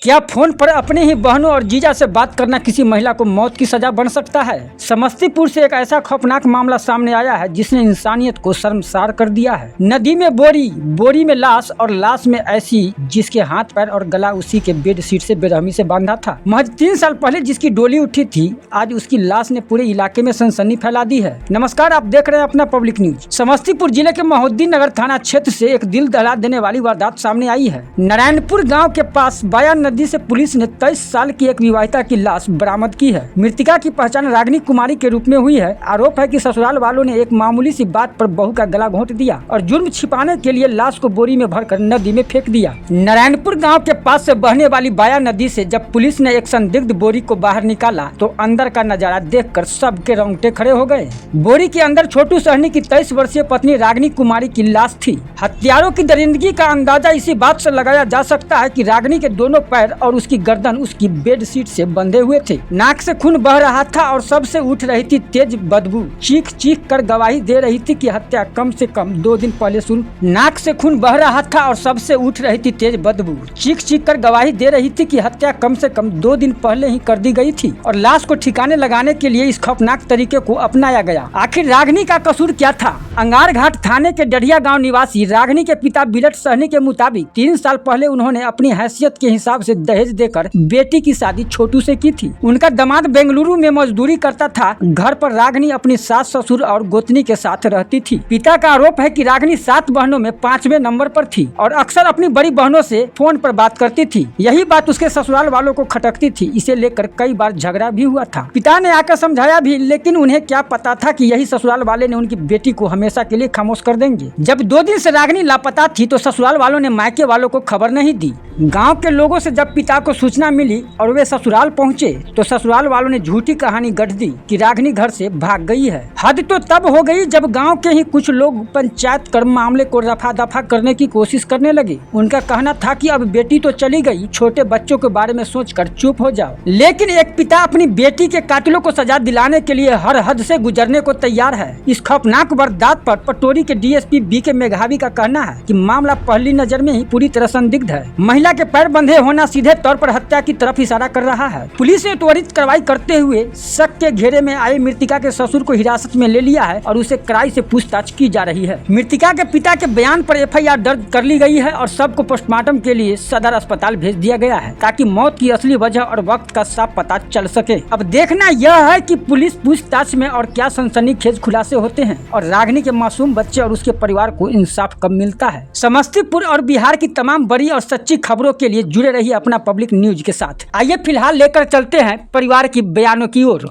क्या फोन पर अपने ही बहनों और जीजा से बात करना किसी महिला को मौत की सजा बन सकता है? समस्तीपुर से एक ऐसा खौफनाक मामला सामने आया है जिसने इंसानियत को शर्मसार कर दिया है। नदी में बोरी में लाश और लाश में ऐसी जिसके हाथ पैर और गला उसी के बेड शीट से बेरहमी से बांधा था। महज 3 साल पहले जिसकी डोली उठी थी, आज उसकी लाश ने पूरे इलाके में सनसनी फैला दी है। नमस्कार, आप देख रहे हैं अपना पब्लिक न्यूज। समस्तीपुर जिले के महोद्दीन नगर थाना क्षेत्र से एक दिल दहला देने वाली वारदात सामने आई है। नारायणपुर गाँव के पास बाया नदी से पुलिस ने 23 साल की एक विवाहिता की लाश बरामद की है। मृतका की पहचान रागिनी कुमारी के रूप में हुई है। आरोप है कि ससुराल वालों ने एक मामूली सी बात पर बहू का गला घोंट दिया और जुर्म छिपाने के लिए लाश को बोरी में भरकर नदी में फेंक दिया। नारायणपुर गांव के पास से बहने वाली बाया नदी से जब पुलिस ने एक संदिग्ध बोरी को बाहर निकाला तो अंदर का नजारा देखकर सबके रोंगटे खड़े हो गए। बोरी के अंदर छोटू सहनी की 23 वर्षीय पत्नी रागिनी कुमारी की लाश थी। हत्यारों की दरिंदगी का अंदाजा इसी बात से लगाया जा सकता है कि रागिनी के दोनों पैर और उसकी गर्दन उसकी बेड शीट से बंधे हुए थे। नाक से खून बह रहा था और सबसे उठ रही थी तेज बदबू। चीख चीख कर गवाही दे रही थी कि हत्या कम से कम 2 दिन पहले शुरू। नाक से खून बह रहा था और सबसे उठ रही थी तेज बदबू। चीख चीख कर गवाही दे रही थी कि हत्या कम से कम 2 दिन पहले ही कर दी गई थी और लाश को ठिकाने लगाने के लिए इस खौफनाक तरीके को अपनाया गया। आखिर रागिनी का कसूर क्या था? अंगार घाट थाने के डढ़िया गाँव निवासी रागिनी के पिता बिलट सहनी के मुताबिक 3 साल पहले उन्होंने अपनी हैसियत के हिसाब से दहेज देकर बेटी की शादी छोटू से की थी। उनका दामाद बेंगलुरु में मजदूरी करता था। घर पर रागिनी अपनी सास ससुर और गोतनी के साथ रहती थी। पिता का आरोप है कि रागिनी 7 बहनों में 5वें नंबर पर थी और अक्सर अपनी बड़ी बहनों से फोन पर बात करती थी। यही बात उसके ससुराल वालों को खटकती थी। इसे लेकर कई बार झगड़ा भी हुआ था। पिता ने आकर समझाया भी, लेकिन उन्हें क्या पता था कि यही ससुराल वाले ने उनकी बेटी को हमेशा के लिए खामोश कर देंगे। जब 2 दिन से रागिनी लापता थी तो ससुराल वालों ने मायके वालों को खबर नहीं दी। गांव के लोगों से जब पिता को सूचना मिली और वे ससुराल पहुंचे तो ससुराल वालों ने झूठी कहानी गढ़ दी कि रागिनी घर से भाग गई है। हद तो तब हो गई जब गांव के ही कुछ लोग पंचायत कर मामले को रफा दफा करने की कोशिश करने लगे। उनका कहना था कि अब बेटी तो चली गई, छोटे बच्चों के बारे में सोचकर चुप हो जाओ। लेकिन एक पिता अपनी बेटी के कातिलों को सजा दिलाने के लिए हर हद से गुजरने को तैयार है। इस खौफनाक वारदात पर पटोरी के डीएसपी बीके मेघावी का कहना है कि मामला पहली नजर में ही पूरी तरह संदिग्ध है। महिला के पैर बंधे होना सीधे तौर पर हत्या की तरफ इशारा कर रहा है। पुलिस ने त्वरित कार्रवाई करते हुए शक के घेरे में आए मृतका के ससुर को हिरासत में ले लिया है और उसे कड़ाई से पूछताछ की जा रही है। मृतका के पिता के बयान पर एफआईआर दर्ज कर ली गई है और सबको पोस्टमार्टम के लिए सदर अस्पताल भेज दिया गया है ताकि मौत की असली वजह और वक्त का साफ पता चल सके। अब देखना यह है कि पुलिस पूछताछ में और क्या सनसनीखेज खुलासे होते हैं और रागिनी के मासूम बच्चे और उसके परिवार को इंसाफ कब मिलता है। समस्तीपुर और बिहार की तमाम बड़ी और सच्ची खबरों के लिए जुड़े रहिए अपना पब्लिक न्यूज के साथ। आइए फिलहाल लेकर चलते हैं परिवार की बयानों की ओर।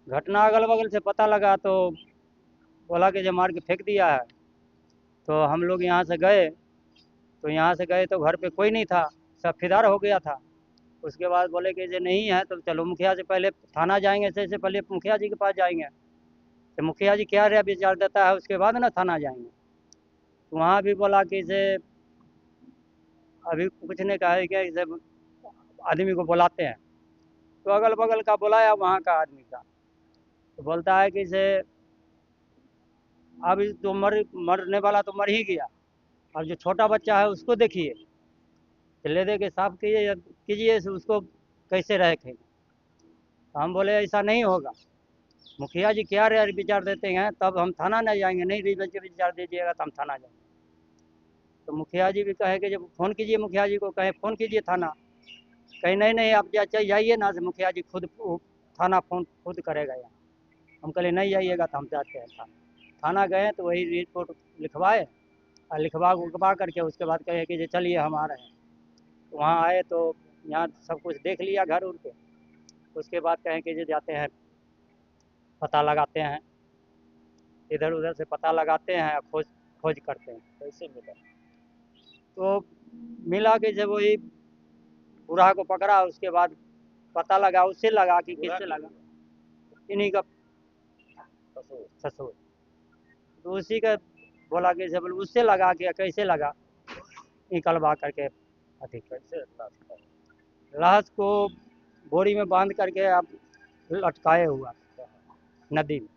घटना अगल बगल से पता लगा तो बोला कि जो मार के फेंक दिया है। तो हम लोग यहाँ से गए तो घर पे कोई नहीं था, सब फिदार हो गया था। उसके बाद बोले कि जो नहीं है तो चलो मुखिया से पहले थाना जाएंगे, से पहले मुखिया जी के पास जाएंगे तो मुखिया जी क्या राय विचार देता है उसके बाद ना थाना जाएंगे। तो वहाँ भी बोला कि से अभी कुछ नहीं कहा है कि इसे आदमी को बुलाते हैं। तो अगल बगल का बुलाया वहाँ का आदमी का, तो बोलता है कि से अब तो मरने वाला तो मर ही गया, अब जो छोटा बच्चा है उसको देखिए, ले दे के साफ कीजिए उसको कैसे रखेंगे। तो हम बोले ऐसा नहीं होगा, मुखिया जी क्या विचार देते हैं तब हम थाना नहीं जाएंगे, नहीं विचार दीजिएगा तो हम थाना जाएंगे। तो मुखिया जी भी कहे कि जब फ़ोन कीजिए, मुखिया जी को कहे फ़ोन कीजिए थाना, कहीं नहीं आप जाइए ना, से मुखिया जी खुद थाना फ़ोन खुद करेगा यहाँ। हम कहे नहीं जाइएगा तो हम जाते हैं थाना गए तो वही रिपोर्ट लिखवाए और लिखवा करके उसके बाद कहे कि चलिए हम आ रहे हैं। तो वहाँ आए तो यहाँ सब कुछ देख लिया घर उर के। उसके बाद कहें कि जाते हैं पता लगाते हैं, इधर उधर से पता लगाते हैं, खोज करते हैं। कैसे मिला? तो मिला कि जब वही बूढ़ा को पकड़ा, उसके बाद पता लगा, उससे लगा कि किससे लगा, इन्हीं का ससुर। तो उसी का बोला कि जब उससे लगा कि कैसे लगा, निकलवा करके अधिक कैसे लाश को बोरी में बांध करके आप लटकाए हुआ नदी में।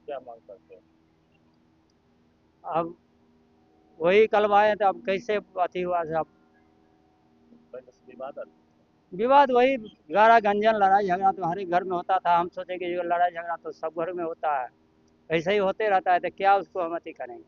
क्या मांग करते हैं? अब वही कलवाए तो अब कैसे अथी हुआ सब विवाद वही गारा गंजन लड़ाई झगड़ा तो हर एक घर में होता था। हम सोचे कि ये लड़ाई झगड़ा तो सब घर में होता है, ऐसे ही होते रहता है, तो क्या उसको हम अथी करेंगे।